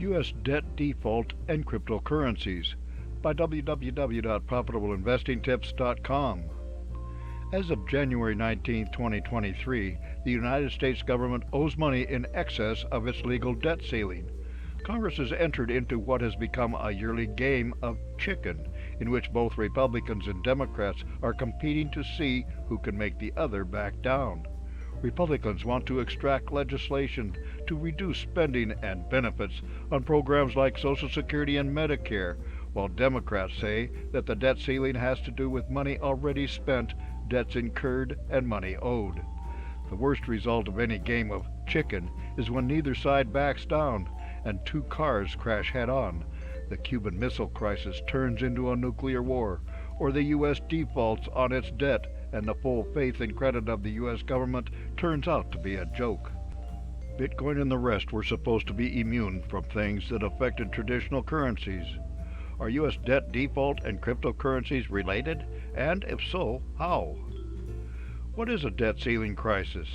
U.S. Debt Default and Cryptocurrencies by www.profitableinvestingtips.com. As of January 19, 2023, the United States government owes money in excess of its legal debt ceiling. Congress has entered into what has become a yearly game of chicken, in which both Republicans and Democrats are competing to see who can make the other back down. Republicans want to extract legislation to reduce spending and benefits on programs like Social Security and Medicare, while Democrats say that the debt ceiling has to do with money already spent, debts incurred, and money owed. The worst result of any game of chicken is when neither side backs down and two cars crash head-on. The Cuban Missile Crisis turns into a nuclear war, or the U.S. defaults on its debt and the full faith and credit of the U.S. government turns out to be a joke. Bitcoin and the rest were supposed to be immune from things that affected traditional currencies. Are U.S. debt default and cryptocurrencies related? And if so, how? What is a debt ceiling crisis?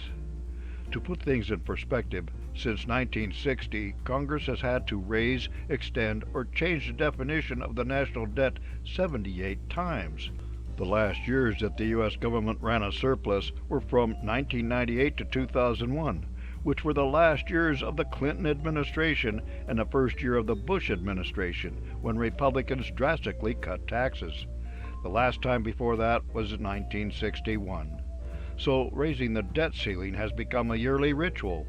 To put things in perspective, since 1960, Congress has had to raise, extend, or change the definition of the national debt 78 times. The last years that the U.S. government ran a surplus were from 1998 to 2001, which were the last years of the Clinton administration and the first year of the Bush administration, when Republicans drastically cut taxes. The last time before that was in 1961. So raising the debt ceiling has become a yearly ritual.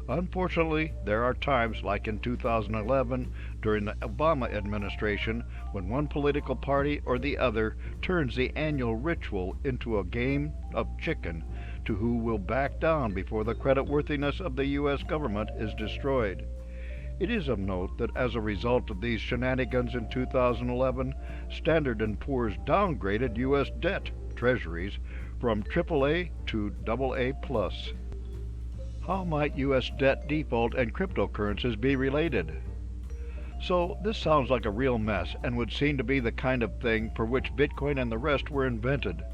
Unfortunately, there are times, like in 2011, during the Obama administration, when one political party or the other turns the annual ritual into a game of chicken to who will back down before the creditworthiness of the U.S. government is destroyed. It is of note that as a result of these shenanigans in 2011, Standard & Poor's downgraded U.S. debt treasuries from AAA to AA+. How might U.S. debt default and cryptocurrencies be related? So this sounds like a real mess and would seem to be the kind of thing for which Bitcoin and the rest were invented.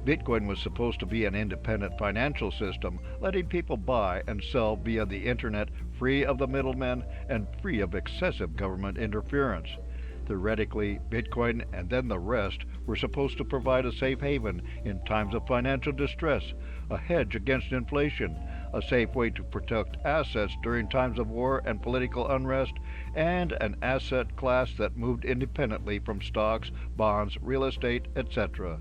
Bitcoin was supposed to be an independent financial system, letting people buy and sell via the internet, free of the middlemen and free of excessive government interference. Theoretically, Bitcoin and then the rest were supposed to provide a safe haven in times of financial distress, a hedge against inflation, a safe way to protect assets during times of war and political unrest, and an asset class that moved independently from stocks, bonds, real estate, etc.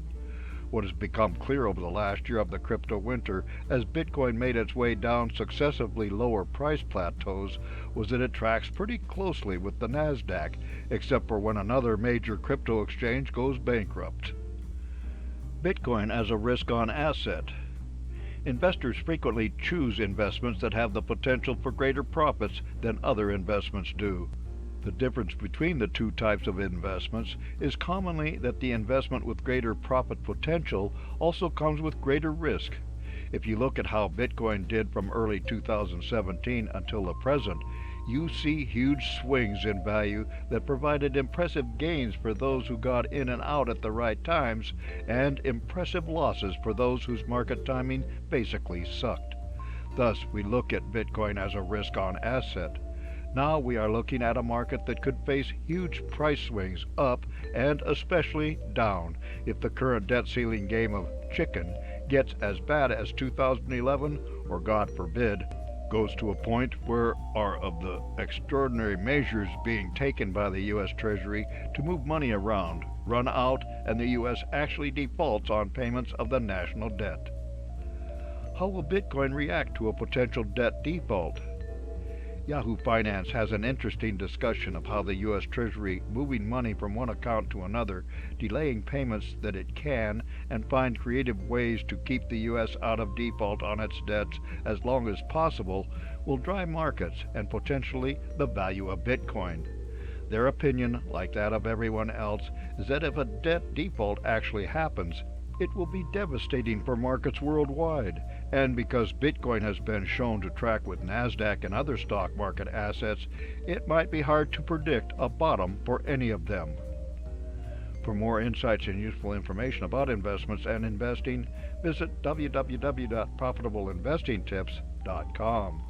What has become clear over the last year of the crypto winter, as Bitcoin made its way down successively lower price plateaus, was that it tracks pretty closely with the NASDAQ, except for when another major crypto exchange goes bankrupt. Bitcoin as a risk-on asset. Investors frequently choose investments that have the potential for greater profits than other investments do. The difference between the two types of investments is commonly that the investment with greater profit potential also comes with greater risk. If you look at how Bitcoin did from early 2017 until the present, you see huge swings in value that provided impressive gains for those who got in and out at the right times, and impressive losses for those whose market timing basically sucked. Thus, we look at Bitcoin as a risk-on asset. Now we are looking at a market that could face huge price swings up and especially down if the current debt ceiling game of chicken gets as bad as 2011, or God forbid, goes to a point where are of the extraordinary measures being taken by the U.S. Treasury to move money around, run out, and the U.S. actually defaults on payments of the national debt. How will Bitcoin react to a potential debt default? Yahoo Finance has an interesting discussion of how the U.S. Treasury moving money from one account to another, delaying payments that it can, and find creative ways to keep the U.S. out of default on its debts as long as possible, will drive markets and potentially the value of Bitcoin. Their opinion, like that of everyone else, is that if a debt default actually happens, it will be devastating for markets worldwide, and because Bitcoin has been shown to track with NASDAQ and other stock market assets, it might be hard to predict a bottom for any of them. For more insights and useful information about investments and investing, visit www.profitableinvestingtips.com.